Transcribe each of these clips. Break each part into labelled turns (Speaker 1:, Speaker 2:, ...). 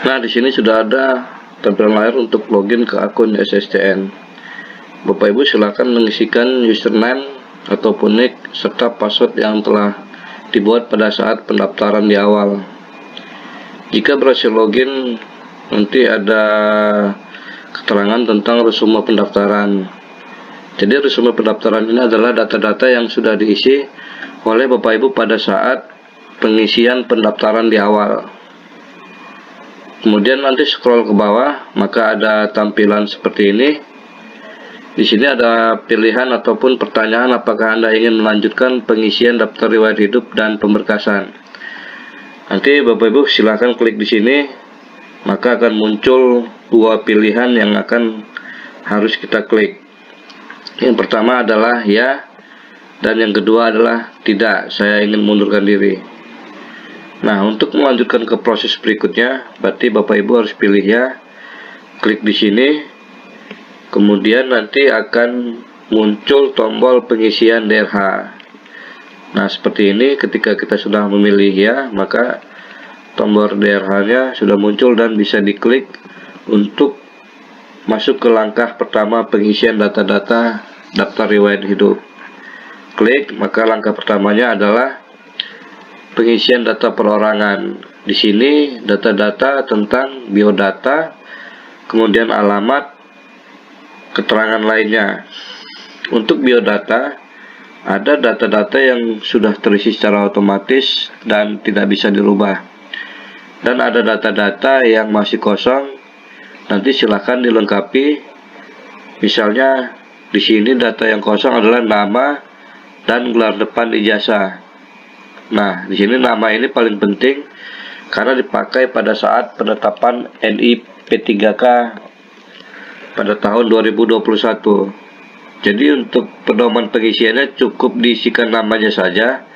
Speaker 1: Nah, di sini sudah ada tampilan layar untuk login ke akun SSCN. Bapak Ibu silakan mengisikan username ataupun nick serta password yang telah dibuat pada saat pendaftaran di awal. Jika berhasil login, nanti ada keterangan tentang resume pendaftaran. Jadi resume pendaftaran ini adalah data-data yang sudah diisi oleh Bapak Ibu pada saat pengisian pendaftaran di awal. Kemudian nanti scroll ke bawah, maka ada tampilan seperti ini. Di sini ada pilihan ataupun pertanyaan apakah Anda ingin melanjutkan pengisian daftar riwayat hidup dan pemberkasan. Nanti Bapak Ibu silakan klik di sini, maka akan muncul dua pilihan yang akan harus kita klik. Yang pertama adalah ya, dan yang kedua adalah tidak, saya ingin mundurkan diri. Nah, untuk melanjutkan ke proses berikutnya, berarti Bapak Ibu harus pilih ya, klik di sini. Kemudian nanti akan muncul tombol pengisian DRH. Nah, seperti ini. Ketika kita sudah memilih ya, maka tombol DRH-nya sudah muncul dan bisa diklik untuk masuk ke langkah pertama pengisian data-data daftar riwayat hidup. Klik, maka langkah pertamanya adalah pengisian data perorangan. Di sini data-data tentang biodata, kemudian alamat, keterangan lainnya. Untuk biodata, ada data-data yang sudah terisi secara otomatis dan tidak bisa dirubah. Dan ada data-data yang masih kosong, nanti silahkan dilengkapi. Misalnya di sini data yang kosong adalah nama dan gelar depan ijazah. Nah, di sini nama ini paling penting karena dipakai pada saat penetapan NI P3K pada tahun 2021. Jadi untuk pedoman pengisiannya cukup diisikan namanya saja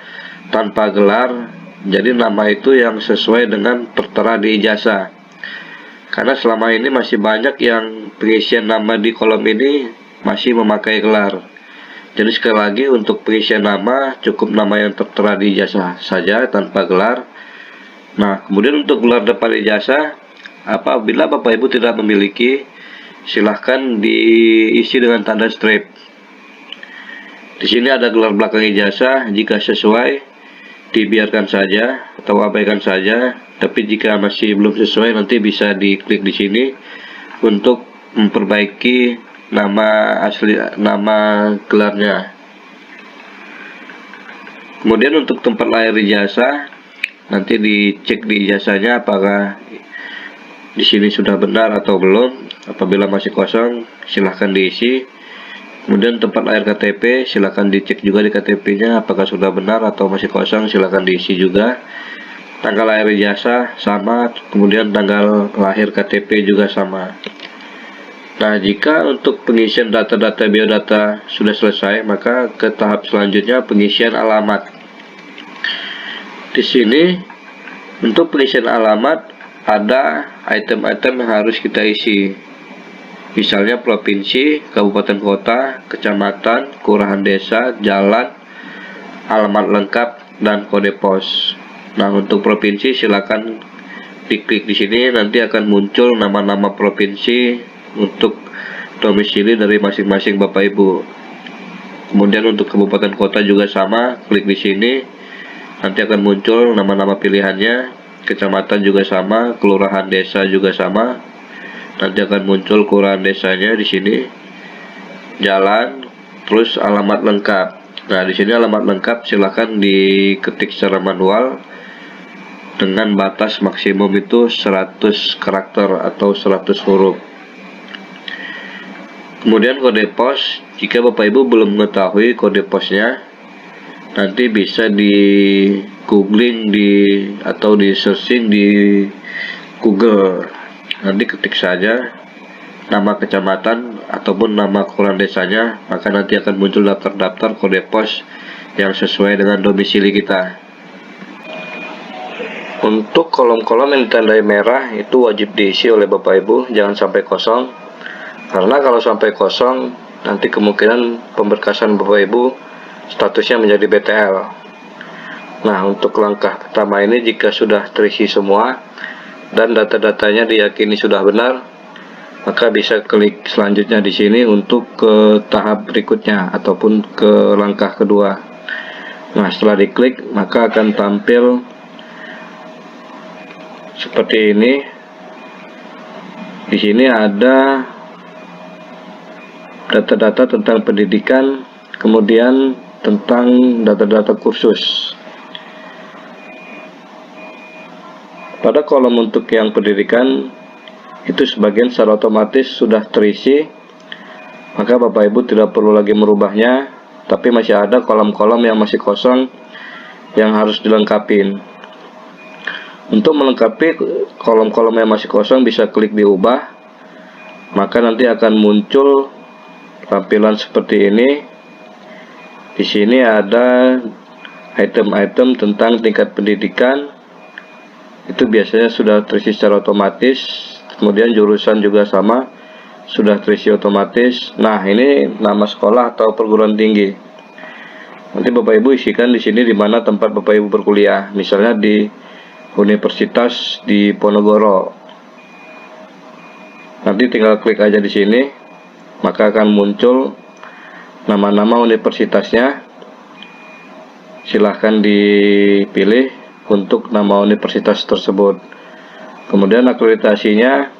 Speaker 1: tanpa gelar. Jadi nama itu yang sesuai dengan tertera di ijazah. Karena selama ini masih banyak yang pengisian nama di kolom ini masih memakai gelar. Jadi sekali lagi untuk pengisian nama cukup nama yang tertera di ijazah saja tanpa gelar. Nah, kemudian untuk gelar depan ijazah, apabila Bapak Ibu tidak memiliki, silahkan diisi dengan tanda strip. Di sini ada gelar belakang ijazah, jika sesuai dibiarkan saja atau abaikan saja. Tapi jika masih belum sesuai, nanti bisa diklik di sini untuk memperbaiki nama asli, nama gelarnya. Kemudian untuk tempat lahir ijazah, nanti dicek di ijazahnya apakah di sini sudah benar atau belum. Apabila masih kosong, silahkan diisi. Kemudian tempat lahir KTP, silahkan dicek juga di KTP-nya apakah sudah benar atau masih kosong, silahkan diisi juga. Tanggal lahir ijazah sama, kemudian tanggal lahir KTP juga sama. Nah, jika untuk pengisian data-data biodata sudah selesai, maka ke tahap selanjutnya pengisian alamat. Di sini untuk pengisian alamat ada item-item yang harus kita isi. Misalnya provinsi, kabupaten kota, kecamatan, kelurahan desa, jalan, alamat lengkap, dan kode pos. Nah, untuk provinsi silakan diklik di sini, nanti akan muncul nama-nama provinsi untuk domisili dari masing-masing Bapak Ibu. Kemudian untuk kabupaten kota juga sama, klik di sini, nanti akan muncul nama-nama pilihannya. Kecamatan juga sama, kelurahan desa juga sama. Nanti akan muncul kelurahan desanya di sini, jalan, terus alamat lengkap. Nah, di sini alamat lengkap silakan diketik secara manual dengan batas maksimum itu 100 karakter atau 100 huruf. Kemudian kode pos, jika Bapak Ibu belum mengetahui kode posnya, nanti bisa di googling atau di searching di Google. Nanti ketik saja nama kecamatan ataupun nama kelurahan desanya, maka nanti akan muncul daftar-daftar kode pos yang sesuai dengan domisili kita. Untuk kolom-kolom yang ditandai merah itu wajib diisi oleh Bapak Ibu, jangan sampai kosong. Karena kalau sampai kosong, nanti kemungkinan pemberkasan Bapak Ibu statusnya menjadi BTL. Nah, untuk langkah pertama ini jika sudah terisi semua, dan data-datanya diyakini sudah benar, maka bisa klik selanjutnya di sini untuk ke tahap berikutnya ataupun ke langkah kedua. Nah, setelah diklik maka akan tampil seperti ini. Di sini ada data-data tentang pendidikan, kemudian tentang data-data kursus. Pada kolom untuk yang pendidikan itu sebagian secara otomatis sudah terisi, maka Bapak Ibu tidak perlu lagi merubahnya, tapi masih ada kolom-kolom yang masih kosong yang harus dilengkapi. Untuk melengkapi kolom-kolom yang masih kosong bisa klik diubah, maka nanti akan muncul tampilan seperti ini. Di sini ada item-item tentang tingkat pendidikan, itu biasanya sudah terisi secara otomatis. Kemudian jurusan juga sama, sudah terisi otomatis. Nah, ini nama sekolah atau perguruan tinggi. Nanti Bapak Ibu isikan di sini di mana tempat Bapak Ibu berkuliah. Misalnya di Universitas di Ponorogo. Nanti tinggal klik aja di sini, maka akan muncul nama-nama universitasnya. Silahkan dipilih untuk nama universitas tersebut. Kemudian akreditasinya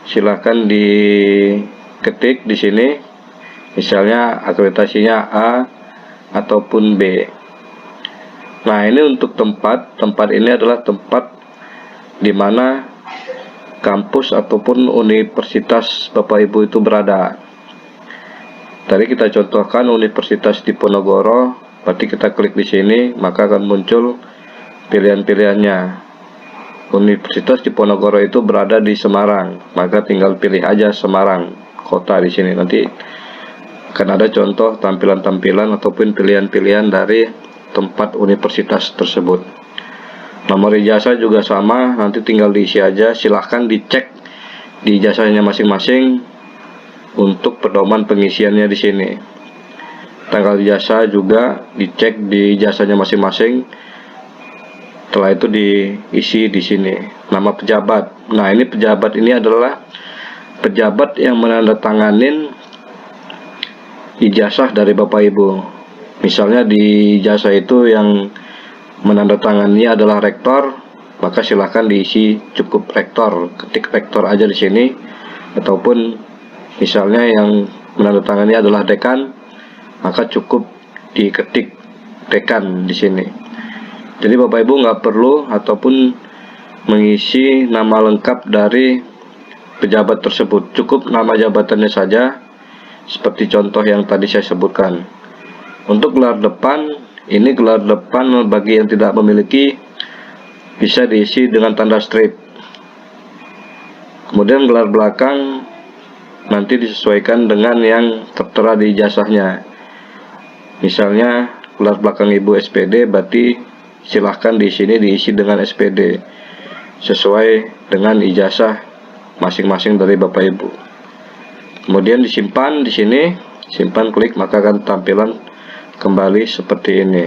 Speaker 1: silahkan diketik di sini, misalnya akreditasinya A ataupun B. Nah, ini untuk tempat ini adalah tempat di mana kampus ataupun universitas Bapak Ibu itu berada. Tadi kita contohkan Universitas di Ponorogo, berarti kita klik di sini, maka akan muncul pilihan-pilihannya. Universitas di Ponorogo itu berada di Semarang, maka tinggal pilih aja Semarang kota di sini. Nanti akan ada contoh tampilan-tampilan ataupun pilihan-pilihan dari tempat universitas tersebut. Nomor ijazah juga sama, nanti tinggal diisi aja. Silahkan dicek di ijazahnya masing-masing untuk pedoman pengisiannya di sini. Tanggal ijazah juga dicek di ijazahnya masing-masing. Setelah itu diisi di sini. Nama pejabat. Nah, ini pejabat ini adalah pejabat yang menandatanganin ijazah dari Bapak Ibu. Misalnya di ijazah itu yang menandatanganinya adalah rektor, maka silahkan diisi cukup rektor. Ketik rektor aja di sini. Ataupun misalnya yang menandatangani adalah dekan, maka cukup diketik dekan di sini. Jadi Bapak Ibu nggak perlu ataupun mengisi nama lengkap dari pejabat tersebut, cukup nama jabatannya saja, seperti contoh yang tadi saya sebutkan. Untuk gelar depan, ini gelar depan bagi yang tidak memiliki bisa diisi dengan tanda strip. Kemudian gelar belakang nanti disesuaikan dengan yang tertera di ijazahnya. Misalnya gelar belakang Ibu SPD, berarti silahkan di sini diisi dengan SPD sesuai dengan ijazah masing-masing dari Bapak Ibu. Kemudian disimpan di sini, simpan, klik, maka akan tampilan kembali seperti ini.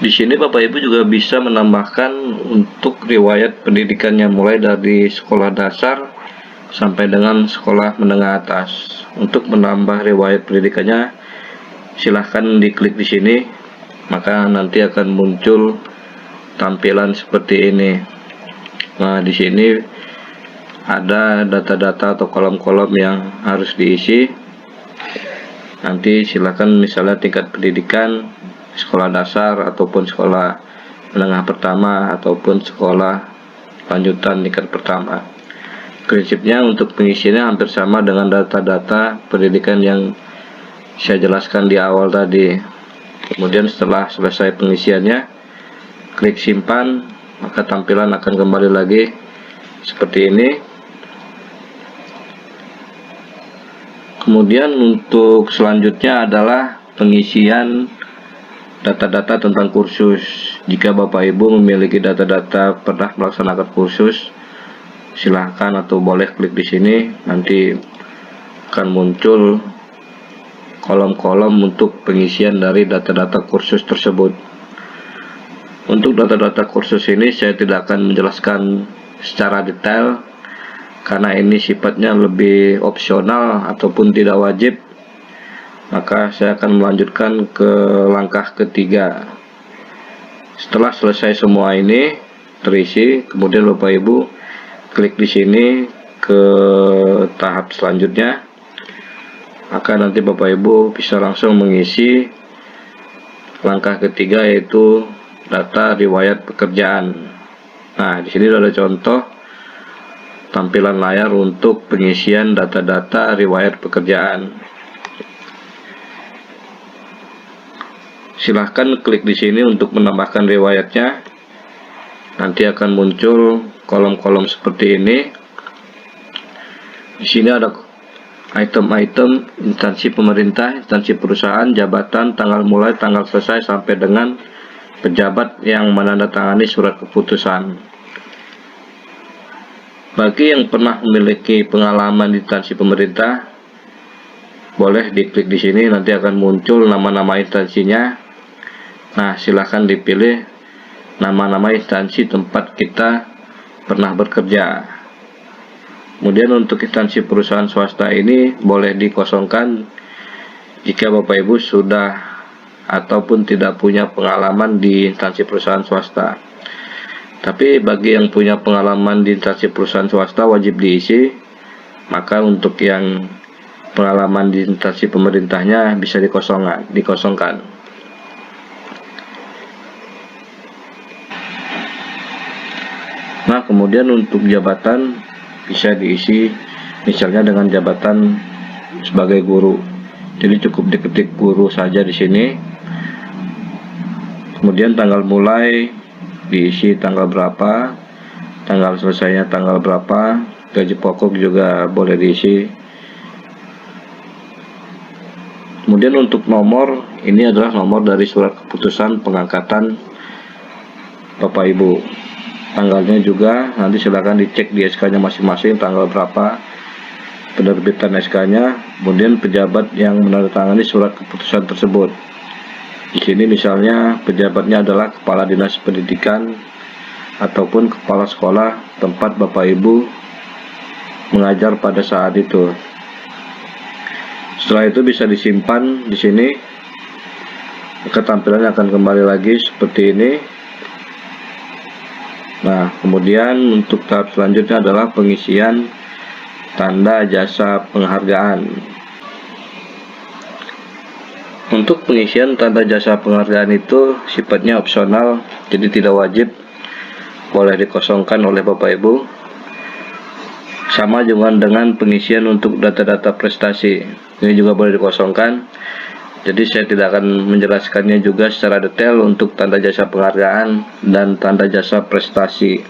Speaker 1: Di sini Bapak Ibu juga bisa menambahkan untuk riwayat pendidikannya mulai dari sekolah dasar sampai dengan sekolah menengah atas. Untuk menambah riwayat pendidikannya, silahkan diklik di sini, maka nanti akan muncul tampilan seperti ini. Nah, di sini ada data-data atau kolom-kolom yang harus diisi. Nanti silahkan misalnya tingkat pendidikan sekolah dasar ataupun sekolah menengah pertama ataupun sekolah lanjutan tingkat pertama. Prinsipnya untuk pengisiannya hampir sama dengan data-data pendidikan yang saya jelaskan di awal tadi. Kemudian setelah selesai pengisiannya, klik simpan, maka tampilan akan kembali lagi seperti ini. Kemudian untuk selanjutnya adalah pengisian data-data tentang kursus. Jika Bapak Ibu memiliki data-data pernah melaksanakan kursus, silahkan atau boleh klik di sini, nanti akan muncul kolom-kolom untuk pengisian dari data-data kursus tersebut. Untuk data-data kursus ini saya tidak akan menjelaskan secara detail karena ini sifatnya lebih opsional ataupun tidak wajib. Maka saya akan melanjutkan ke langkah ketiga. Setelah selesai semua ini terisi, kemudian Bapak Ibu klik di sini ke tahap selanjutnya. Maka nanti Bapak Ibu bisa langsung mengisi langkah ketiga, yaitu data riwayat pekerjaan. Nah, di sini ada contoh tampilan layar untuk pengisian data-data riwayat pekerjaan. Silahkan klik di sini untuk menambahkan riwayatnya. Nanti akan muncul kolom-kolom seperti ini. Di sini ada item-item instansi pemerintah, instansi perusahaan, jabatan, tanggal mulai, tanggal selesai, sampai dengan pejabat yang menandatangani surat keputusan. Bagi yang pernah memiliki pengalaman di instansi pemerintah, boleh diklik di sini, nanti akan muncul nama-nama instansinya. Nah, silahkan dipilih nama-nama instansi tempat kita pernah bekerja. Kemudian untuk instansi perusahaan swasta ini boleh dikosongkan jika Bapak Ibu sudah ataupun tidak punya pengalaman di instansi perusahaan swasta. Tapi bagi yang punya pengalaman di instansi perusahaan swasta wajib diisi. Maka untuk yang pengalaman di instansi pemerintahnya bisa dikosongkan. Nah, kemudian untuk jabatan bisa diisi misalnya dengan jabatan sebagai guru. Jadi cukup diketik guru saja di sini. Kemudian tanggal mulai diisi tanggal berapa, tanggal selesainya tanggal berapa, gaji pokok juga boleh diisi. Kemudian untuk nomor, ini adalah nomor dari surat keputusan pengangkatan Bapak Ibu. Tanggalnya juga nanti silakan dicek di SK-nya masing-masing tanggal berapa penerbitan SK-nya, kemudian pejabat yang menandatangani surat keputusan tersebut. Di sini misalnya pejabatnya adalah Kepala Dinas Pendidikan ataupun Kepala Sekolah tempat Bapak Ibu mengajar pada saat itu. Setelah itu bisa disimpan di sini. Tampilannya akan kembali lagi seperti ini. Nah, kemudian untuk tahap selanjutnya adalah pengisian tanda jasa penghargaan. Untuk pengisian tanda jasa penghargaan itu sifatnya opsional, jadi tidak wajib, boleh dikosongkan oleh Bapak Ibu. Sama juga dengan pengisian untuk data-data prestasi, ini juga boleh dikosongkan. Jadi saya tidak akan menjelaskannya juga secara detail untuk tanda jasa penghargaan dan tanda jasa prestasi.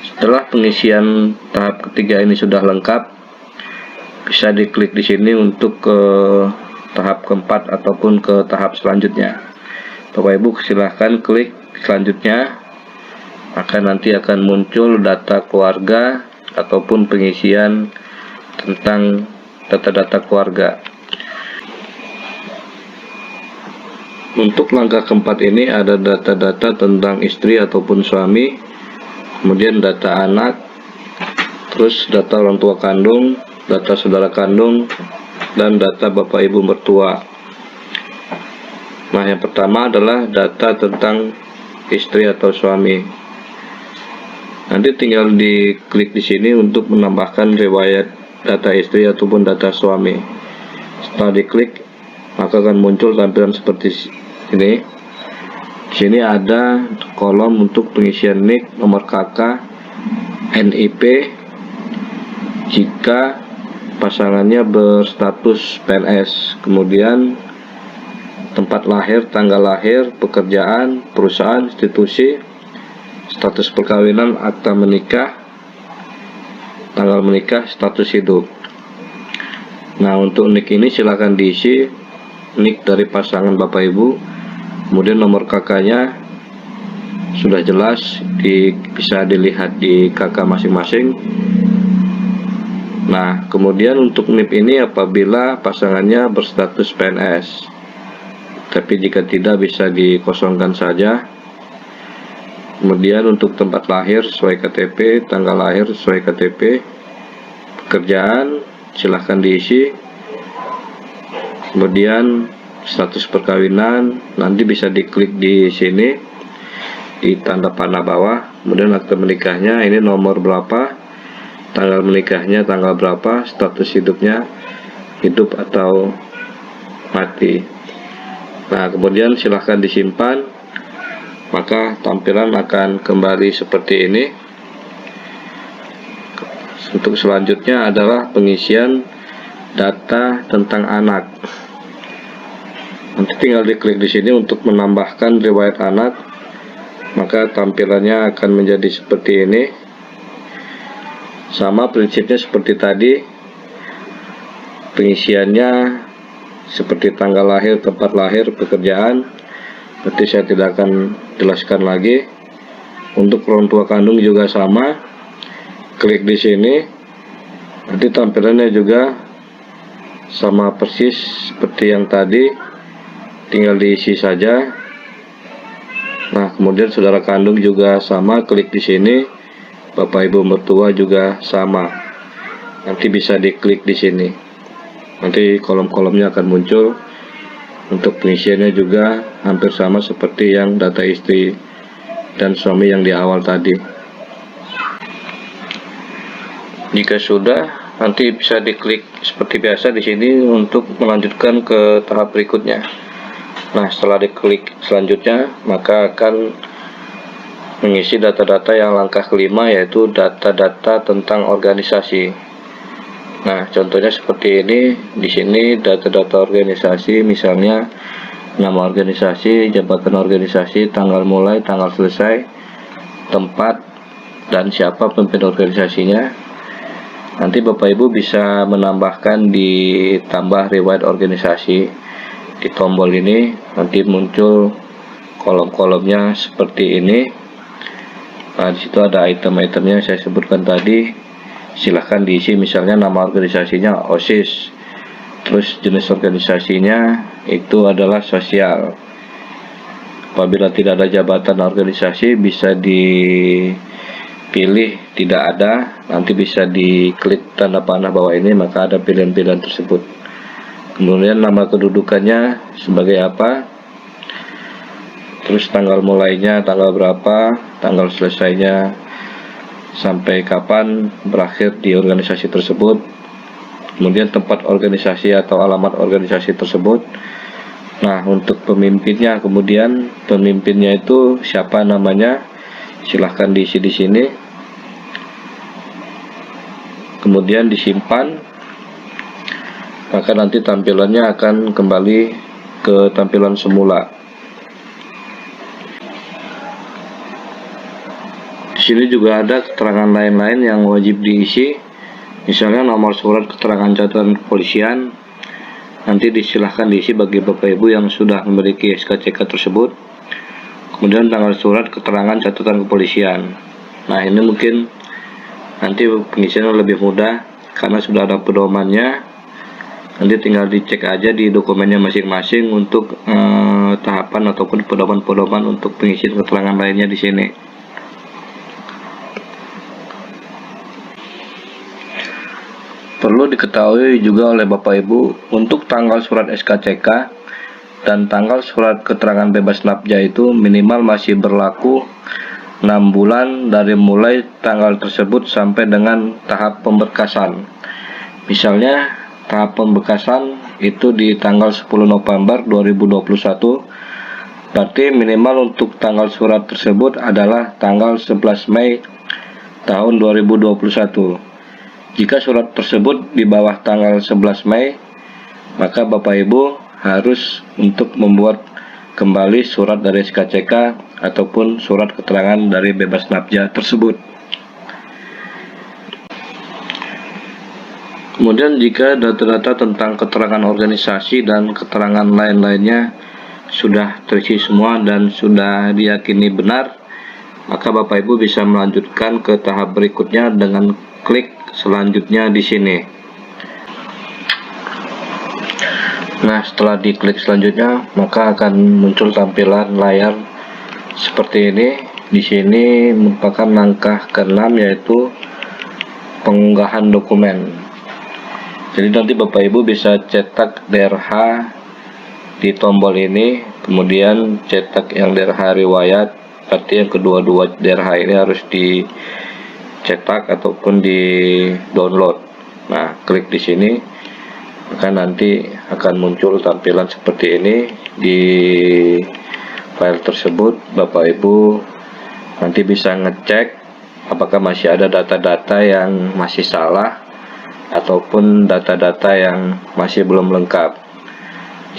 Speaker 1: Setelah pengisian tahap ketiga ini sudah lengkap, bisa diklik di sini untuk ke tahap keempat ataupun ke tahap selanjutnya. Bapak Ibu silahkan klik selanjutnya, maka nanti akan muncul data keluarga ataupun pengisian tentang data-data keluarga. Untuk langkah keempat ini ada data-data tentang istri ataupun suami, kemudian data anak, terus data orang tua kandung, data saudara kandung, dan data Bapak Ibu mertua. Nah, yang pertama adalah data tentang istri atau suami. Nanti tinggal diklik di sini untuk menambahkan riwayat data istri ataupun data suami. Setelah diklik, maka akan muncul tampilan seperti ini. Di sini ada kolom untuk pengisian NIK, nomor KK, NIP jika pasangannya berstatus PNS, kemudian tempat lahir, tanggal lahir, pekerjaan, perusahaan, institusi, status perkawinan, akta menikah, tanggal menikah, status hidup. Nah, untuk NIK ini silakan diisi NIK dari pasangan Bapak Ibu. Kemudian nomor KK-nya sudah jelas, bisa dilihat di KK masing-masing. Nah, kemudian untuk NIP ini apabila pasangannya berstatus PNS. Tapi jika tidak bisa dikosongkan saja. Kemudian untuk tempat lahir sesuai KTP, tanggal lahir sesuai KTP, pekerjaan silahkan diisi. Kemudian status perkawinan nanti bisa diklik di sini di tanda panah bawah. Kemudian akte menikahnya ini nomor berapa, tanggal menikahnya tanggal berapa, status hidupnya hidup atau mati. Nah, kemudian silahkan disimpan, maka tampilan akan kembali seperti ini. Untuk selanjutnya adalah pengisian data tentang anak. Nanti tinggal diklik di sini untuk menambahkan riwayat anak, maka tampilannya akan menjadi seperti ini. Sama prinsipnya seperti tadi, pengisiannya seperti tanggal lahir, tempat lahir, pekerjaan. Nanti saya tidak akan jelaskan lagi. Untuk orang tua kandung juga sama, klik di sini, nanti tampilannya juga sama persis seperti yang tadi, tinggal diisi saja. Nah, kemudian saudara kandung juga sama, klik di sini. Bapak ibu mertua juga sama, nanti bisa diklik di sini. Nanti kolom-kolomnya akan muncul. Untuk pengisiannya juga hampir sama seperti yang data istri dan suami yang di awal tadi. Jika sudah, nanti bisa diklik seperti biasa di sini untuk melanjutkan ke tahap berikutnya. Nah, setelah diklik selanjutnya, maka akan mengisi data-data yang langkah kelima, yaitu data-data tentang organisasi. Nah, contohnya seperti ini. Di sini data-data organisasi, misalnya nama organisasi, jabatan organisasi, tanggal mulai, tanggal selesai, tempat, dan siapa pemimpin organisasinya. Nanti Bapak Ibu bisa menambahkan di tambah riwayat organisasi. Di tombol ini nanti muncul kolom-kolomnya seperti ini. Nah, disitu ada item-itemnya saya sebutkan tadi. Silahkan diisi, misalnya nama organisasinya OSIS, terus jenis organisasinya itu adalah sosial. Apabila tidak ada jabatan organisasi, bisa dipilih tidak ada, nanti bisa diklik tanda panah bawah ini, maka ada pilihan-pilihan tersebut. Kemudian nama kedudukannya sebagai apa, terus tanggal mulainya tanggal berapa, tanggal selesainya sampai kapan berakhir di organisasi tersebut, kemudian tempat organisasi atau alamat organisasi tersebut. Nah, untuk pemimpinnya, kemudian pemimpinnya itu siapa namanya, silahkan diisi di sini. Kemudian disimpan, maka nanti tampilannya akan kembali ke tampilan semula. Di sini juga ada keterangan lain-lain yang wajib diisi, misalnya nomor surat keterangan catatan kepolisian. Nanti disilahkan diisi bagi Bapak Ibu yang sudah memiliki SKCK tersebut. Kemudian tanggal surat keterangan catatan kepolisian. Nah, ini mungkin nanti pengisiannya lebih mudah karena sudah ada pedomannya. Nanti tinggal dicek aja di dokumennya masing-masing untuk tahapan ataupun pedoman-pedoman untuk pengisian keterangan lainnya di sini. Perlu diketahui juga oleh Bapak Ibu, untuk tanggal surat SKCK dan tanggal surat keterangan bebas nafkah itu minimal masih berlaku 6 bulan dari mulai tanggal tersebut sampai dengan tahap pemberkasan. Misalnya tahap pemberkasan itu di tanggal 10 November 2021, berarti minimal untuk tanggal surat tersebut adalah tanggal 11 Mei tahun 2021. Jika surat tersebut di bawah tanggal 11 Mei, maka Bapak Ibu harus untuk membuat kembali surat dari SKCK ataupun surat keterangan dari bebas nafkah tersebut. Kemudian jika data-data tentang keterangan organisasi dan keterangan lain-lainnya sudah terisi semua dan sudah diyakini benar, maka Bapak Ibu bisa melanjutkan ke tahap berikutnya dengan klik selanjutnya di sini. Nah, setelah diklik selanjutnya, maka akan muncul tampilan layar seperti ini. di sini merupakan langkah ke-6, yaitu pengunggahan dokumen. Jadi nanti Bapak Ibu bisa cetak DRH di tombol ini, kemudian cetak yang DRH riwayat, berarti yang kedua-dua DRH ini harus dicetak ataupun di download. Nah, klik di sini, maka nanti akan muncul tampilan seperti ini. Di file tersebut Bapak Ibu nanti bisa ngecek apakah masih ada data-data yang masih salah ataupun data-data yang masih belum lengkap.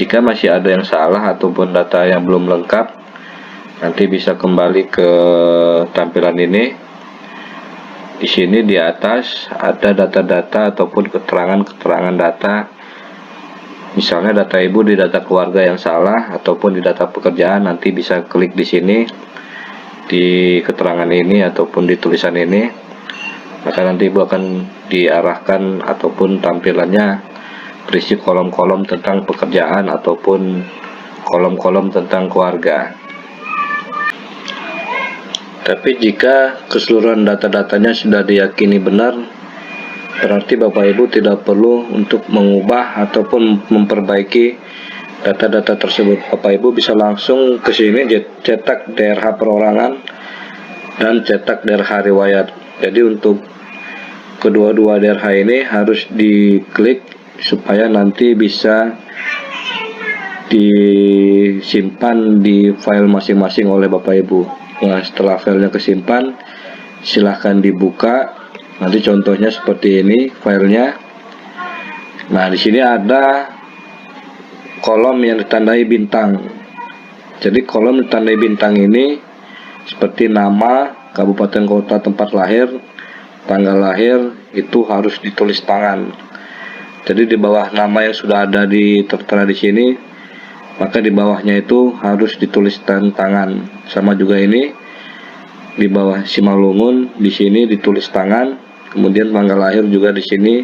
Speaker 1: Jika masih ada yang salah ataupun data yang belum lengkap, nanti bisa kembali ke tampilan ini. Di sini di atas ada data-data ataupun keterangan-keterangan data. Misalnya data ibu di data keluarga yang salah ataupun di data pekerjaan, nanti bisa klik di sini di keterangan ini ataupun di tulisan ini. Maka nanti ibu akan diarahkan ataupun tampilannya berisi kolom-kolom tentang pekerjaan ataupun kolom-kolom tentang keluarga. Tapi jika keseluruhan data-datanya sudah diyakini benar, berarti Bapak Ibu tidak perlu untuk mengubah ataupun memperbaiki data-data tersebut. Bapak Ibu bisa langsung ke sini cetak DRH perorangan dan cetak DRH riwayat. Jadi untuk kedua-dua DRH ini harus diklik supaya nanti bisa disimpan di file masing-masing oleh Bapak Ibu. Nah, setelah filenya kesimpan, silahkan dibuka. Nanti contohnya seperti ini filenya. Nah, di sini ada kolom yang ditandai bintang. Jadi kolom ditandai bintang ini seperti nama, kabupaten kota tempat lahir, tanggal lahir, itu harus ditulis tangan. Jadi di bawah nama yang sudah ada tertera di sini, maka di bawahnya itu harus ditulis tangan. Sama juga ini di bawah Simalungun, di sini ditulis tangan. Kemudian tanggal lahir juga di sini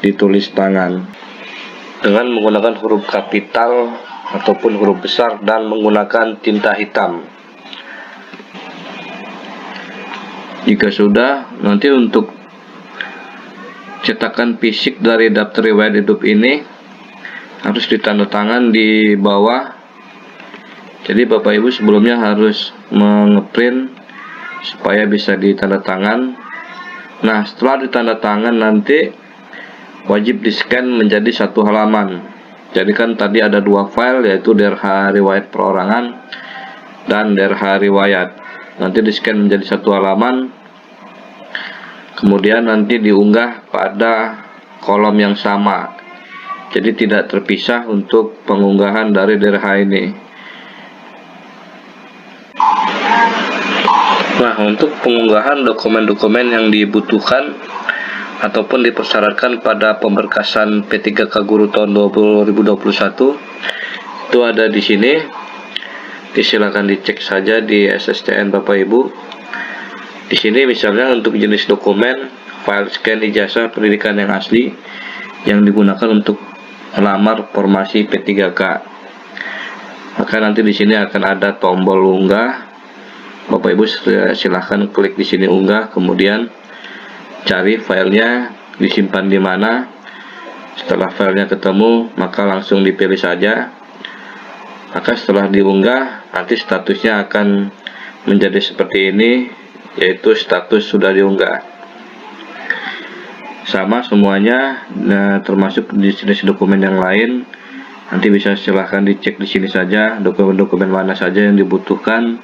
Speaker 1: ditulis tangan dengan menggunakan huruf kapital ataupun huruf besar dan menggunakan tinta hitam. Jika sudah, nanti untuk cetakan fisik dari daftar riwayat hidup ini harus ditandatangan di bawah. Jadi Bapak Ibu sebelumnya harus mengeprint supaya bisa ditandatangan. Nah, setelah ditandatangan nanti wajib di-scan menjadi satu halaman. Jadi kan tadi ada dua file, yaitu DRH riwayat perorangan dan DRH riwayat. Nanti di-scan menjadi satu halaman, kemudian nanti diunggah pada kolom yang sama. Jadi tidak terpisah untuk pengunggahan dari DRH ini. Nah, untuk pengunggahan dokumen-dokumen yang dibutuhkan ataupun dipersyaratkan pada pemberkasan P3K Guru tahun 2021 itu ada di sini. Silakan dicek saja di SSTN Bapak Ibu. Di sini misalnya untuk jenis dokumen file scan ijazah pendidikan yang asli yang digunakan untuk melamar formasi P3K. Maka nanti di sini akan ada tombol unggah. Bapak Ibu silahkan klik di sini unggah, kemudian cari filenya disimpan di mana. Setelah filenya ketemu, maka langsung dipilih saja. Maka setelah diunggah, nanti statusnya akan menjadi seperti ini, yaitu status sudah diunggah. Sama semuanya, termasuk di jenis dokumen yang lain. Nanti bisa silahkan dicek di sini saja dokumen-dokumen mana saja yang dibutuhkan,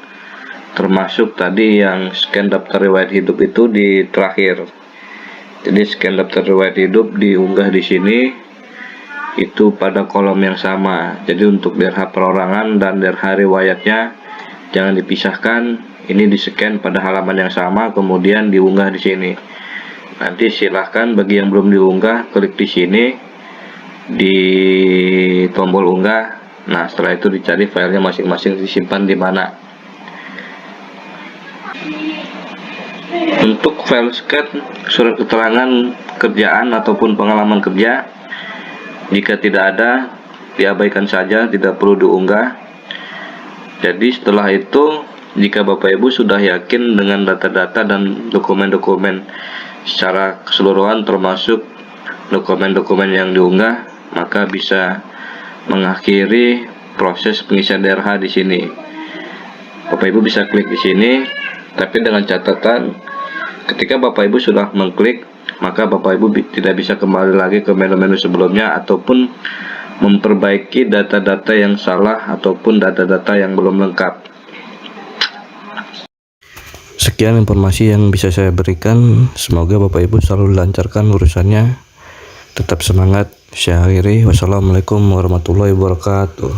Speaker 1: termasuk tadi yang scan daftar riwayat hidup itu di terakhir. Jadi scan daftar riwayat hidup diunggah di sini itu pada kolom yang sama. Jadi untuk DRH perorangan dan DRH riwayatnya jangan dipisahkan. Ini di scan pada halaman yang sama, kemudian diunggah di sini. Nanti silahkan bagi yang belum diunggah klik di sini di tombol unggah. Nah, setelah itu dicari filenya masing-masing disimpan di mana. Untuk file scan surat keterangan kerjaan ataupun pengalaman kerja, jika tidak ada diabaikan saja, tidak perlu diunggah. Jadi setelah itu Jika Bapak Ibu sudah yakin dengan data-data dan dokumen-dokumen secara keseluruhan termasuk dokumen-dokumen yang diunggah, maka bisa mengakhiri proses pengisian DRH di sini. Bapak Ibu bisa klik di sini, tapi dengan catatan ketika Bapak Ibu sudah mengklik, maka Bapak Ibu tidak bisa kembali lagi ke menu-menu sebelumnya ataupun memperbaiki data-data yang salah ataupun data-data yang belum lengkap. Sekian informasi yang bisa saya berikan. Semoga Bapak Ibu selalu dilancarkan urusannya. Tetap semangat. Saya akhiri. Wassalamualaikum warahmatullahi wabarakatuh.